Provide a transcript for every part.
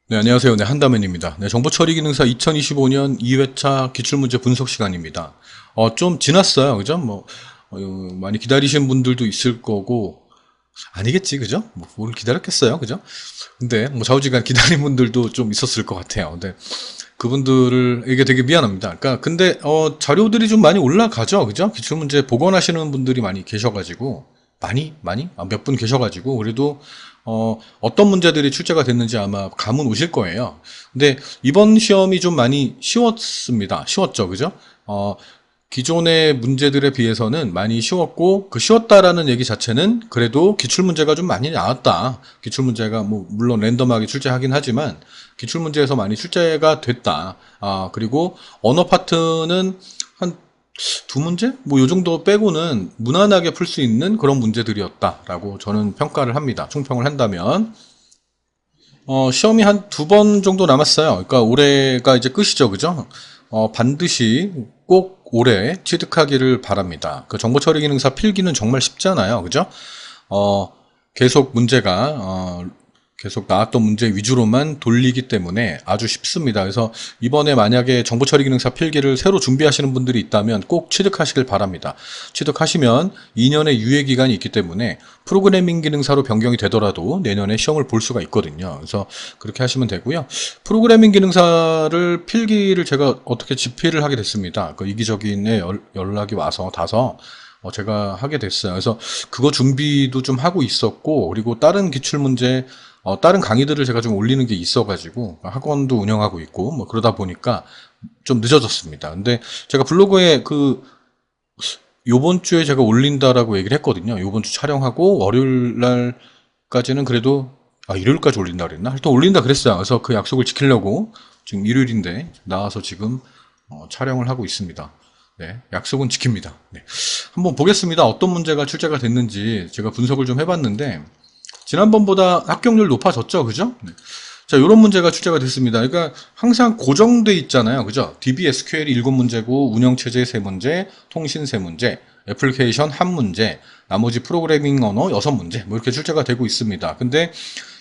네, 안녕하세요. 네, 한다맨입니다. 네, 정보처리기능사 2025년 2회차 기출문제 분석 시간입니다. 좀 지났어요. 그죠? 많이 기다리신 분들도 있을 거고, 아니겠지. 그죠? 뭘 기다렸겠어요. 그죠? 근데, 좌우지간 기다린 분들도 좀 있었을 것 같아요. 근데, 그분들에게 되게 미안합니다. 그러니까, 근데, 자료들이 좀 많이 올라가죠. 그죠? 기출문제 복원하시는 분들이 많이 계셔가지고, 몇 분 계셔가지고, 그래도, 어떤 문제들이 출제가 됐는지 아마 감은 오실 거예요. 근데 이번 시험이 좀 많이 쉬웠습니다. 쉬웠죠, 그죠? 기존의 문제들에 비해서는 많이 쉬웠고, 그 쉬웠다라는 얘기 자체는 그래도 기출문제가 좀 많이 나왔다. 기출문제가 물론 랜덤하게 출제하긴 하지만, 기출문제에서 많이 출제가 됐다. 그리고 언어 파트는 한 두 문제? 요 정도 빼고는 무난하게 풀 수 있는 그런 문제들이었다라고 저는 평가를 합니다. 총평을 한다면. 시험이 한 두 번 정도 남았어요. 그러니까 올해가 이제 끝이죠. 그죠? 반드시 꼭 올해 취득하기를 바랍니다. 그 정보처리 기능사 필기는 정말 쉽잖아요. 그죠? 어, 계속 문제가, 계속 나왔던 문제 위주로만 돌리기 때문에 아주 쉽습니다. 그래서 이번에 만약에 정보처리 기능사 필기를 새로 준비하시는 분들이 있다면 꼭 취득하시길 바랍니다. 취득하시면 2년의 유예 기간이 있기 때문에 프로그래밍 기능사로 변경이 되더라도 내년에 시험을 볼 수가 있거든요. 그래서 그렇게 하시면 되고요. 프로그래밍 기능사를 필기를 제가 어떻게 집필을 하게 됐습니다. 그 이기적인의 연락이 와서 다서 제가 하게 됐어요. 그래서 그거 준비도 좀 하고 있었고, 그리고 다른 기출문제, 다른 강의들을 제가 좀 올리는 게 있어가지고, 학원도 운영하고 있고, 그러다 보니까 좀 늦어졌습니다. 근데 제가 블로그에 요번 주에 제가 올린다라고 얘기를 했거든요. 요번 주 촬영하고, 월요일 날까지는 그래도, 일요일까지 올린다 그랬나? 하여튼 올린다 그랬어요. 그래서 그 약속을 지키려고, 지금 일요일인데, 나와서 지금, 촬영을 하고 있습니다. 네, 약속은 지킵니다. 네. 한번 보겠습니다. 어떤 문제가 출제가 됐는지 제가 분석을 좀 해봤는데, 지난번보다 합격률 높아졌죠, 그죠? 네. 자, 이런 문제가 출제가 됐습니다. 그러니까 항상 고정돼 있잖아요, 그죠? DB SQL이 7문제고 운영체제 3문제, 통신 3문제, 애플리케이션 1문제, 나머지 프로그래밍 언어 6문제 이렇게 출제가 되고 있습니다. 근데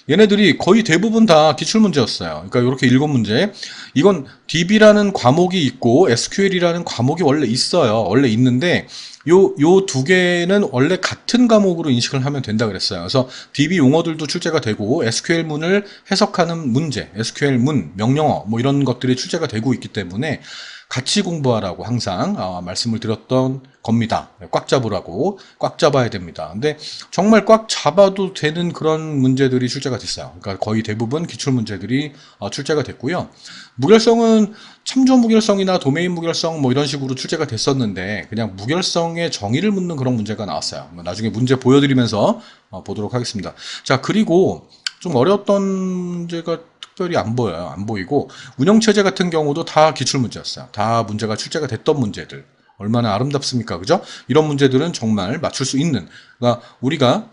얘네들이 거의 대부분 다 기출문제였어요. 그러니까 이렇게 7문제. 이건 DB라는 과목이 있고 SQL이라는 과목이 원래 있어요. 원래 있는데 요 두 개는 원래 같은 과목으로 인식을 하면 된다 그랬어요. 그래서 DB 용어들도 출제가 되고 SQL문을 해석하는 문제, SQL문, 명령어 이런 것들이 출제가 되고 있기 때문에 같이 공부하라고 항상 말씀을 드렸던 겁니다. 꽉 잡으라고. 꽉 잡아야 됩니다. 근데 정말 꽉 잡아도 되는 그런 문제들이 출제가 됐어요. 그러니까 거의 대부분 기출문제들이 출제가 됐고요. 무결성은 참조 무결성이나 도메인 무결성 이런 식으로 출제가 됐었는데 그냥 무결성의 정의를 묻는 그런 문제가 나왔어요. 나중에 문제 보여드리면서 보도록 하겠습니다. 자, 그리고 좀 어려웠던 문제가 특별히 안 보여요. 안 보이고 운영체제 같은 경우도 다 기출문제였어요. 다 문제가 출제가 됐던 문제들. 얼마나 아름답습니까? 그죠? 이런 문제들은 정말 맞출 수 있는. 그러니까 우리가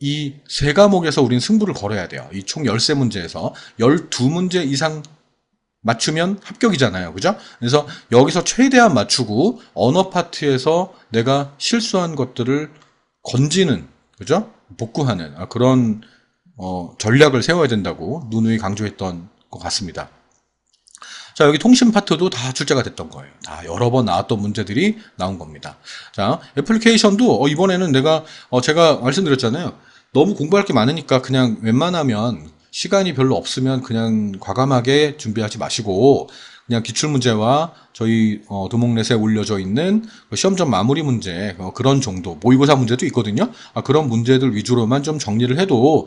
이 세 과목에서 우린 승부를 걸어야 돼요. 이 총 13문제에서 12문제 이상 맞추면 합격이잖아요. 그죠? 그래서 여기서 최대한 맞추고 언어 파트에서 내가 실수한 것들을 건지는, 그죠? 복구하는 그런 전략을 세워야 된다고 누누이 강조했던 것 같습니다. 자, 여기 통신 파트도 다 출제가 됐던 거예요. 다 여러 번 나왔던 문제들이 나온 겁니다. 자, 애플리케이션도 이번에는 제가 말씀드렸잖아요. 너무 공부할 게 많으니까 그냥 웬만하면 시간이 별로 없으면 그냥 과감하게 준비하지 마시고 그냥 기출문제와 저희 도목넷에 올려져 있는 시험점 마무리 문제 그런 정도 모의고사 문제도 있거든요. 그런 문제들 위주로만 좀 정리를 해도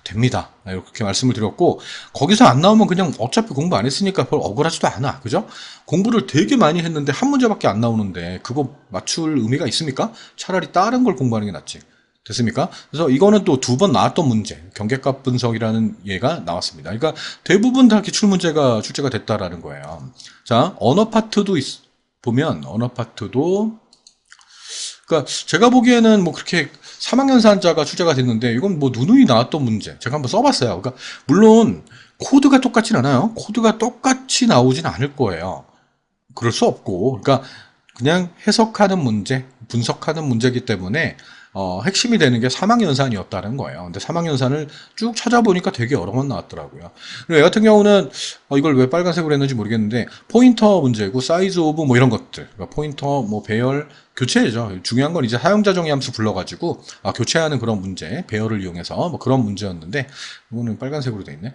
됩니다. 이렇게 말씀을 드렸고 거기서 안 나오면 그냥 어차피 공부 안 했으니까 별 억울하지도 않아. 그죠? 공부를 되게 많이 했는데 한 문제밖에 안 나오는데 그거 맞출 의미가 있습니까? 차라리 다른 걸 공부하는 게 낫지. 됐습니까? 그래서 이거는 또 두 번 나왔던 문제, 경계값 분석이라는 예가 나왔습니다. 그러니까 대부분 다 기출문제가 출제가 됐다라는 거예요. 자, 언어 파트도 보면 언어 파트도 그러니까 제가 보기에는 그렇게 3학년 산자가 출제가 됐는데 이건 누누이 나왔던 문제. 제가 한번 써봤어요. 그러니까 물론 코드가 똑같진 않아요. 코드가 똑같이 나오진 않을 거예요. 그럴 수 없고, 그러니까 그냥 해석하는 문제, 분석하는 문제이기 때문에 핵심이 되는 게 사망연산이었다는 거예요. 근데 사망연산을 쭉 찾아보니까 되게 여러 번 나왔더라고요. 그리고 얘 같은 경우는 이걸 왜 빨간색으로 했는지 모르겠는데 포인터 문제고 사이즈 오브 뭐 이런 것들, 그러니까 포인터 뭐 배열 교체죠. 중요한 건 이제 사용자 정의 함수 불러가지고 교체하는 그런 문제, 배열을 이용해서 뭐 그런 문제였는데 이거는 빨간색으로 돼 있네.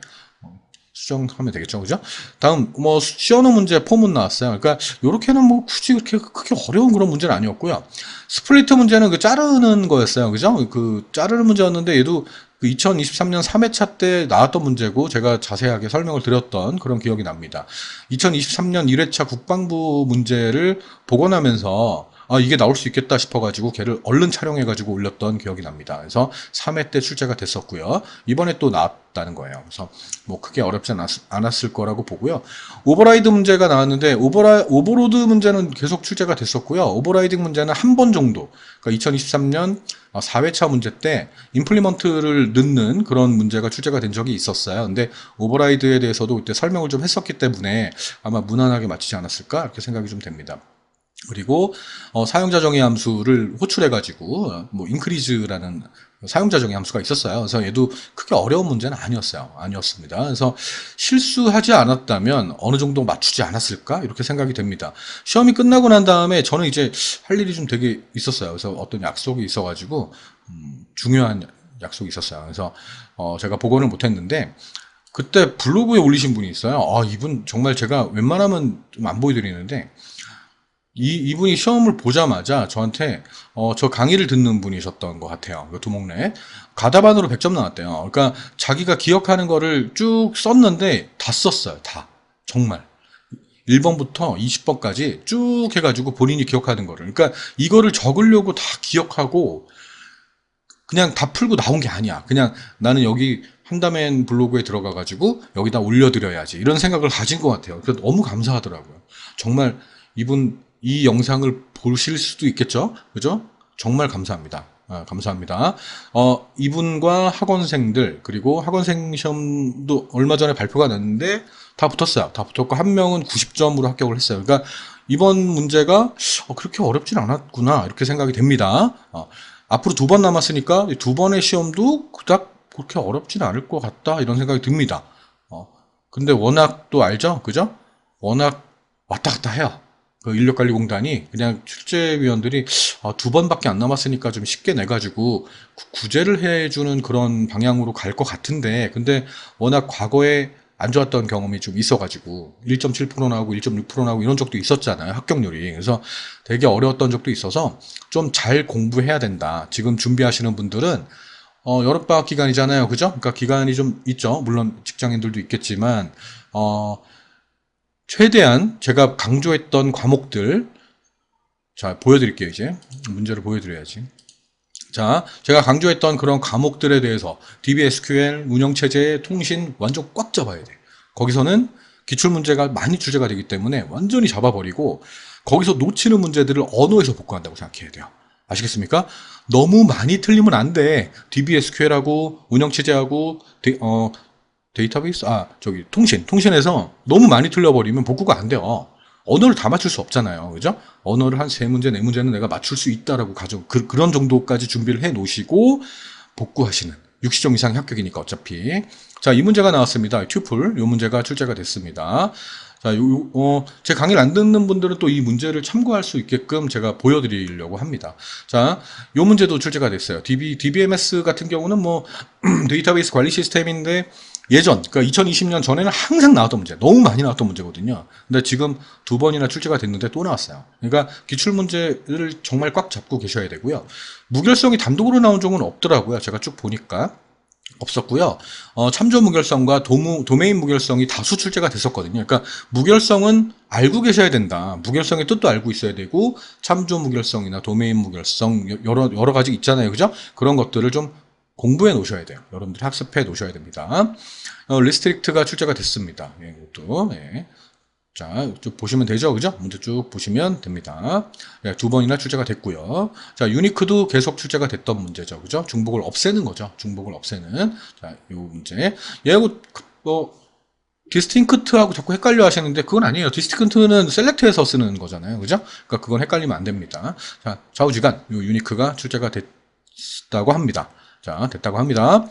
수정하면 되겠죠, 그죠? 다음 뭐 시어너 문제 포문 나왔어요. 그러니까 요렇게는 뭐 굳이 그렇게 크게 어려운 그런 문제는 아니었고요. 스플리트 문제는 그 자르는 거였어요, 그죠? 그 자르는 문제였는데 얘도 그 2023년 3회차 때 나왔던 문제고 제가 자세하게 설명을 드렸던 그런 기억이 납니다. 2023년 1회차 국방부 문제를 복원하면서 이게 나올 수 있겠다 싶어가지고 걔를 얼른 촬영해가지고 올렸던 기억이 납니다. 그래서 3회 때 출제가 됐었고요. 이번에 또 나왔다는 거예요. 그래서 뭐 크게 어렵지 않았을 거라고 보고요. 오버라이드 문제가 나왔는데 오버로드 문제는 계속 출제가 됐었고요. 오버라이딩 문제는 한 번 정도, 그러니까 2023년 4회차 문제 때 임플리먼트를 넣는 그런 문제가 출제가 된 적이 있었어요. 근데 오버라이드에 대해서도 그때 설명을 좀 했었기 때문에 아마 무난하게 맞히지 않았을까 이렇게 생각이 좀 됩니다. 그리고 사용자 정의 함수를 호출해가지고 뭐 increase라는 사용자 정의 함수가 있었어요. 그래서 얘도 크게 어려운 문제는 아니었습니다. 그래서 실수하지 않았다면 어느 정도 맞추지 않았을까 이렇게 생각이 됩니다. 시험이 끝나고 난 다음에 저는 이제 할 일이 좀 되게 있었어요. 그래서 어떤 약속이 있어가지고 중요한 약속이 있었어요. 그래서 제가 복원을 못했는데 그때 블로그에 올리신 분이 있어요. 이분 정말 제가 웬만하면 좀 안 보여드리는데 이분이 시험을 보자마자 저한테 저 강의를 듣는 분이셨던 것 같아요. 그 두목래 가다반으로 100점 나왔대요. 그러니까 자기가 기억하는 거를 쭉 썼는데 다 썼어요. 다 정말 1번부터 20번까지 쭉 해가지고 본인이 기억하는 거를, 그러니까 이거를 적으려고 다 기억하고 그냥 다 풀고 나온 게 아니야. 그냥 나는 여기 한다멘 블로그에 들어가가지고 여기다 올려드려야지 이런 생각을 가진 것 같아요. 그래서 너무 감사하더라고요. 정말 이분 이 영상을 보실 수도 있겠죠, 그죠? 정말 감사합니다. 감사합니다. 이분과 학원생들, 그리고 학원생 시험도 얼마 전에 발표가 났는데 다 붙었어요. 다 붙었고 한 명은 90점으로 합격을 했어요. 그러니까 이번 문제가 그렇게 어렵진 않았구나 이렇게 생각이 됩니다. 앞으로 2번 남았으니까 2번의 시험도 그닥 그렇게 어렵진 않을 것 같다 이런 생각이 듭니다. 근데 워낙 또 알죠, 그죠? 워낙 왔다 갔다 해요. 그 인력관리공단이 그냥 출제위원들이 2번밖에 안 남았으니까 좀 쉽게 내가지고 구제를 해주는 그런 방향으로 갈 것 같은데, 근데 워낙 과거에 안 좋았던 경험이 좀 있어가지고 1.7% 나오고 1.6% 나오고 이런 적도 있었잖아요, 합격률이. 그래서 되게 어려웠던 적도 있어서 좀 잘 공부해야 된다. 지금 준비하시는 분들은 여름방학 기간이잖아요, 그죠? 그러니까 기간이 좀 있죠. 물론 직장인들도 있겠지만 최대한 제가 강조했던 과목들, 자, 보여드릴게요. 이제 문제를 보여드려야지. 자, 제가 강조했던 그런 과목들에 대해서 DBSQL, 운영체제, 통신 완전 꽉 잡아야 돼. 거기서는 기출문제가 많이 출제가 되기 때문에 완전히 잡아버리고 거기서 놓치는 문제들을 언어에서 복구한다고 생각해야 돼요. 아시겠습니까? 너무 많이 틀리면 안 돼. DBSQL하고 운영체제하고 데이터베이스, 통신에서 너무 많이 틀려버리면 복구가 안 돼요. 언어를 다 맞출 수 없잖아요. 그죠? 언어를 한 3문제, 4문제는 내가 맞출 수 있다라고 그런 정도까지 준비를 해 놓으시고 복구하시는. 60점 이상 합격이니까 어차피. 자, 이 문제가 나왔습니다. 튜플. 이 문제가 출제가 됐습니다. 자, 제 강의를 안 듣는 분들은 또 이 문제를 참고할 수 있게끔 제가 보여드리려고 합니다. 자, 이 문제도 출제가 됐어요. DBMS 같은 경우는 뭐, 데이터베이스 관리 시스템인데, 예전, 그러니까 2020년 전에는 항상 나왔던 문제, 너무 많이 나왔던 문제거든요. 근데 지금 2번이나 출제가 됐는데 또 나왔어요. 그러니까 기출문제를 정말 꽉 잡고 계셔야 되고요. 무결성이 단독으로 나온 적은 없더라고요. 제가 쭉 보니까. 없었고요. 참조 무결성과 도메인 무결성이 다수 출제가 됐었거든요. 그러니까 무결성은 알고 계셔야 된다. 무결성의 뜻도 알고 있어야 되고 참조 무결성이나 도메인 무결성 여러 가지 있잖아요. 그죠? 그런 것들을 좀 공부해 놓으셔야 돼요. 여러분들이 학습해 놓으셔야 됩니다. 리스트릭트가 출제가 됐습니다. 이것도. 예. 자, 쭉 보시면 되죠, 그죠? 문제 쭉 보시면 됩니다. 네, 2번이나 출제가 됐고요. 자, 유니크도 계속 출제가 됐던 문제죠, 그죠? 중복을 없애는 거죠. 중복을 없애는. 자, 요 문제. 얘하고 디스팅크트하고 자꾸 헷갈려 하시는데 그건 아니에요. 디스팅크트는 셀렉트해서 쓰는 거잖아요, 그죠? 그러니까 그건 헷갈리면 안 됩니다. 자, 좌우지간 요 유니크가 출제가 됐다고 합니다. 자, 됐다고 합니다.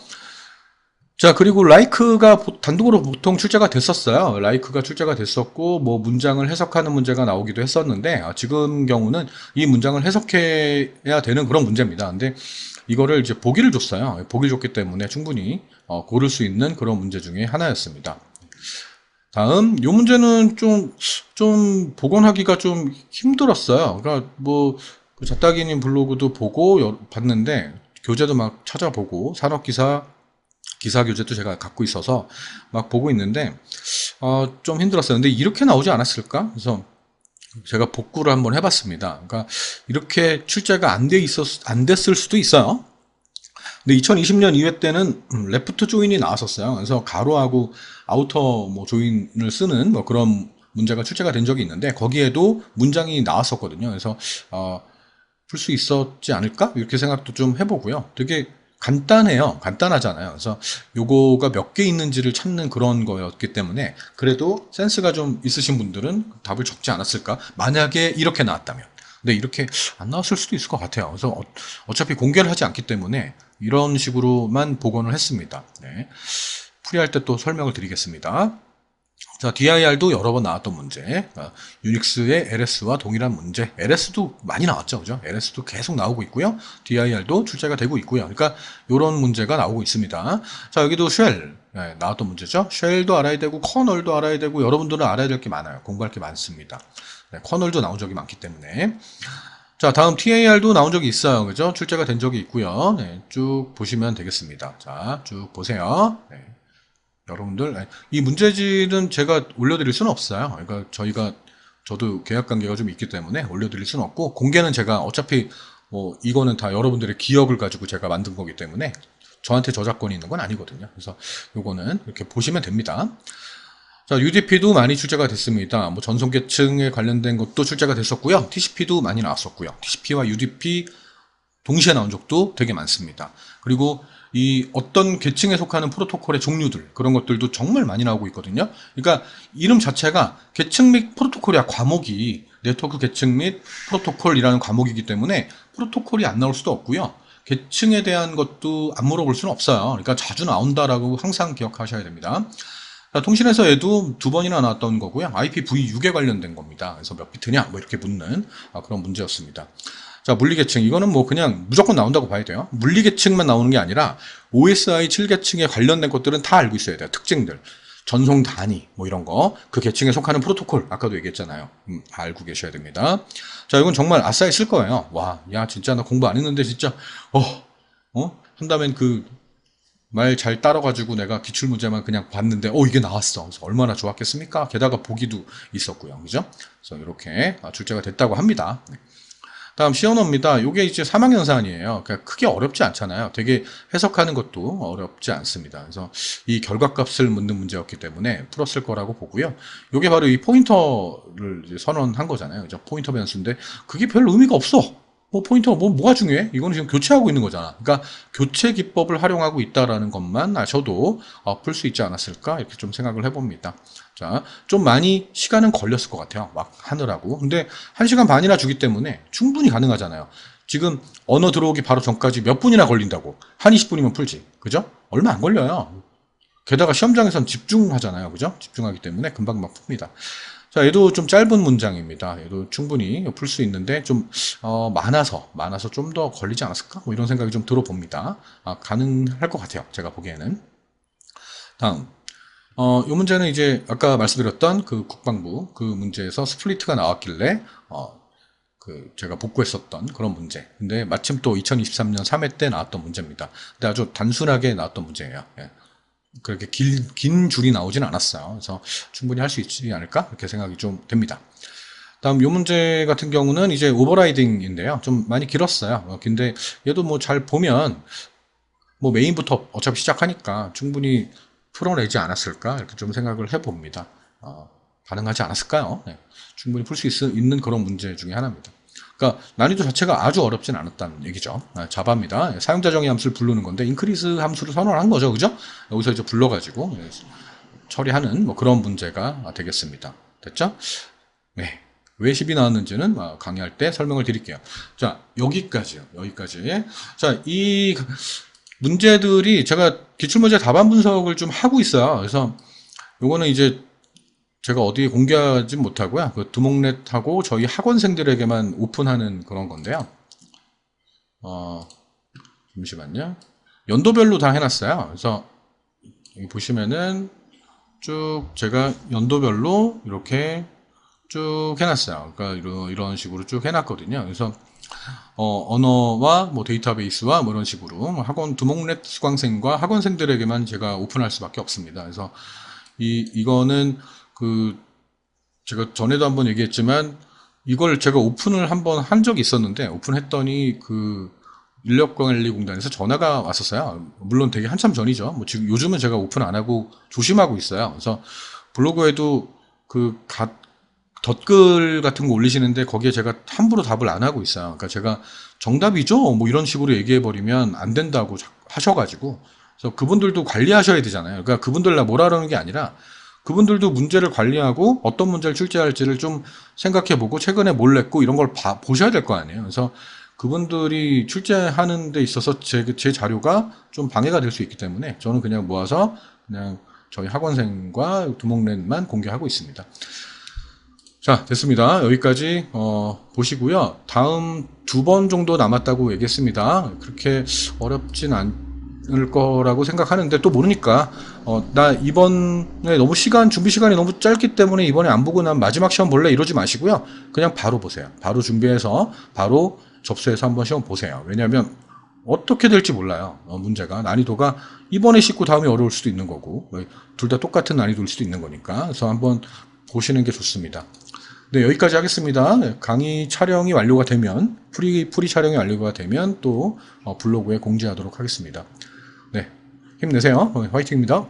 자, 그리고 라이크가 단독으로 보통 출제가 됐었어요. 라이크가 출제가 됐었고, 뭐, 문장을 해석하는 문제가 나오기도 했었는데, 지금 경우는 이 문장을 해석해야 되는 그런 문제입니다. 근데 이거를 이제 보기를 줬어요. 보기를 줬기 때문에 충분히 고를 수 있는 그런 문제 중에 하나였습니다. 다음, 이 문제는 좀 복원하기가 좀 힘들었어요. 그러니까 뭐, 그 자따기님 블로그도 보고 봤는데, 교재도 막 찾아보고, 기사 교재도 제가 갖고 있어서 막 보고 있는데, 좀 힘들었어요. 근데 이렇게 나오지 않았을까? 그래서 제가 복구를 한번 해봤습니다. 그러니까 이렇게 출제가 안 됐을 수도 있어요. 근데 2020년 2회 때는 레프트 조인이 나왔었어요. 그래서 가로하고 아우터 뭐 조인을 쓰는 뭐 그런 문제가 출제가 된 적이 있는데 거기에도 문장이 나왔었거든요. 그래서 풀 수 있었지 않을까? 이렇게 생각도 좀 해보고요. 되게 간단해요. 간단하잖아요. 그래서 요거가 몇 개 있는지를 찾는 그런 거였기 때문에 그래도 센스가 좀 있으신 분들은 답을 적지 않았을까? 만약에 이렇게 나왔다면. 근데 이렇게 안 나왔을 수도 있을 것 같아요. 그래서 어차피 공개를 하지 않기 때문에 이런 식으로만 복원을 했습니다. 네. 풀이할 때 또 설명을 드리겠습니다. 자, DIR도 여러 번 나왔던 문제. 유닉스의 LS와 동일한 문제. LS도 많이 나왔죠. 그죠? LS도 계속 나오고 있고요. DIR도 출제가 되고 있고요. 그러니까 이런 문제가 나오고 있습니다. 자, 여기도 쉘. 네, 나왔던 문제죠. 쉘도 알아야 되고 커널도 알아야 되고 여러분들은 알아야 될 게 많아요. 공부할 게 많습니다. 네, 커널도 나온 적이 많기 때문에. 자, 다음 TAR도 나온 적이 있어요. 그죠? 출제가 된 적이 있고요. 네, 쭉 보시면 되겠습니다. 자, 쭉 보세요. 네. 여러분들, 이 문제집은 제가 올려드릴 수는 없어요. 그러니까 저도 계약 관계가 좀 있기 때문에 올려드릴 수는 없고, 공개는 제가 어차피 뭐 이거는 다 여러분들의 기억을 가지고 제가 만든 거기 때문에 저한테 저작권이 있는 건 아니거든요. 그래서 요거는 이렇게 보시면 됩니다. 자, UDP도 많이 출제가 됐습니다. 뭐 전송계층에 관련된 것도 출제가 됐었고요. TCP도 많이 나왔었고요. TCP와 UDP 동시에 나온 적도 되게 많습니다. 그리고 이 어떤 계층에 속하는 프로토콜의 종류들 그런 것들도 정말 많이 나오고 있거든요. 그러니까 이름 자체가 계층 및 프로토콜이야. 과목이 네트워크 계층 및 프로토콜이라는 과목이기 때문에 프로토콜이 안 나올 수도 없고요. 계층에 대한 것도 안 물어볼 수는 없어요. 그러니까 자주 나온다라고 항상 기억하셔야 됩니다. 자, 통신에서 얘도 2번이나 나왔던 거고요. IPv6에 관련된 겁니다. 그래서 몇 비트냐 뭐 이렇게 묻는 그런 문제였습니다. 자, 물리계층. 이거는 뭐 그냥 무조건 나온다고 봐야 돼요. 물리계층만 나오는 게 아니라 OSI 7계층에 관련된 것들은 다 알고 있어야 돼요. 특징들. 전송 단위, 뭐 이런 거. 그 계층에 속하는 프로토콜. 아까도 얘기했잖아요. 알고 계셔야 됩니다. 자, 이건 정말 아싸에 쓸 거예요. 와, 야, 진짜 나 공부 안 했는데 진짜, 한다면 말 잘 따라가지고 내가 기출문제만 그냥 봤는데, 이게 나왔어. 그래서 얼마나 좋았겠습니까? 게다가 보기도 있었고요. 그죠? 그래서 이렇게 출제가 됐다고 합니다. 다음 시언어입니다. 이게 이제 사망연산이에요. 그러니까 크게 어렵지 않잖아요. 되게 해석하는 것도 어렵지 않습니다. 그래서 이 결과값을 묻는 문제였기 때문에 풀었을 거라고 보고요. 이게 바로 이 포인터를 이제 선언한 거잖아요. 그죠? 포인터 변수인데 그게 별 의미가 없어. 뭐 포인터가 뭐가 중요해? 이거는 지금 교체하고 있는 거잖아. 그러니까 교체 기법을 활용하고 있다라는 것만 아셔도 풀 수 있지 않았을까 이렇게 좀 생각을 해봅니다. 자, 좀 많이 시간은 걸렸을 것 같아요. 막 하느라고. 근데 1시간 반이나 주기 때문에 충분히 가능하잖아요. 지금 언어 들어오기 바로 전까지 몇 분이나 걸린다고. 한 20분이면 풀지. 그죠? 얼마 안 걸려요. 게다가 시험장에선 집중하잖아요. 그죠? 집중하기 때문에 금방 막 풉니다. 자, 얘도 좀 짧은 문장입니다. 얘도 충분히 풀 수 있는데 좀 많아서 좀 더 걸리지 않았을까? 뭐 이런 생각이 좀 들어봅니다. 가능할 것 같아요. 제가 보기에는. 다음. 이 문제는 이제 아까 말씀드렸던 그 국방부 그 문제에서 스플리트가 나왔길래 제가 복구했었던 그런 문제. 근데 마침 또 2023년 3회 때 나왔던 문제입니다. 근데 아주 단순하게 나왔던 문제예요. 예. 그렇게 긴 줄이 나오진 않았어요. 그래서 충분히 할 수 있지 않을까? 이렇게 생각이 좀 됩니다. 다음 이 문제 같은 경우는 이제 오버라이딩인데요. 좀 많이 길었어요. 근데 얘도 뭐 잘 보면 뭐 메인부터 어차피 시작하니까 충분히 풀어내지 않았을까? 이렇게 좀 생각을 해봅니다. 가능하지 않았을까요? 네. 충분히 풀 수 있는 그런 문제 중에 하나입니다. 그러니까 난이도 자체가 아주 어렵진 않았다는 얘기죠. 자바입니다. 사용자 정의 함수를 부르는 건데 인크리스 함수를 선언한 거죠. 그죠? 여기서 이제 불러가지고 처리하는 뭐 그런 문제가 되겠습니다. 됐죠? 네. 왜 10이 나왔는지는 강의할 때 설명을 드릴게요. 자, 여기까지요. 여기까지. 자, 이 문제들이 제가 기출문제 답안 분석을 좀 하고 있어요. 그래서 요거는 이제 제가 어디에 공개하지 못하고요. 그 두목넷하고 저희 학원생들에게만 오픈하는 그런 건데요. 잠시만요. 연도별로 다 해놨어요. 그래서 여기 보시면은 쭉 제가 연도별로 이렇게 쭉 해놨어요. 그러니까 이런 식으로 쭉 해놨거든요. 그래서 언어와 뭐 데이터베이스와 뭐 이런 식으로 학원 두목넷 수강생과 학원생들에게만 제가 오픈할 수밖에 없습니다. 그래서 이거는 제가 전에도 한번 얘기했지만 이걸 제가 오픈을 한번 한 적이 있었는데 오픈했더니 인력관리공단에서 전화가 왔었어요. 물론 되게 한참 전이죠. 뭐 지금 요즘은 제가 오픈 안 하고 조심하고 있어요. 그래서 블로그에도 덧글 같은 거 올리시는데 거기에 제가 함부로 답을 안 하고 있어요. 그러니까 제가 정답이죠? 뭐 이런 식으로 얘기해버리면 안 된다고 하셔가지고. 그래서 그분들도 관리하셔야 되잖아요. 그러니까 그분들 뭐라 그러는 게 아니라 그분들도 문제를 관리하고 어떤 문제를 출제할지를 좀 생각해보고 최근에 뭘 냈고 이런 걸 보셔야 될 거 아니에요. 그래서 그분들이 출제하는 데 있어서 제 자료가 좀 방해가 될 수 있기 때문에 저는 그냥 모아서 그냥 저희 학원생과 두목넷만 공개하고 있습니다. 자, 됐습니다. 여기까지 보시고요. 다음 2번 정도 남았다고 얘기했습니다. 그렇게 어렵진 않을 거라고 생각하는데 또 모르니까 나 이번에 너무 준비 시간이 너무 짧기 때문에 이번에 안 보고 난 마지막 시험 볼래 이러지 마시고요. 그냥 바로 보세요. 바로 준비해서 바로 접수해서 한번 시험 보세요. 왜냐하면 어떻게 될지 몰라요. 문제가 난이도가 이번에 쉽고 다음에 어려울 수도 있는 거고 둘 다 똑같은 난이도일 수도 있는 거니까 그래서 한번 보시는 게 좋습니다. 네, 여기까지 하겠습니다. 강의 촬영이 완료가 되면 프리 촬영이 완료가 되면 또 블로그에 공지하도록 하겠습니다. 네, 힘내세요. 화이팅입니다.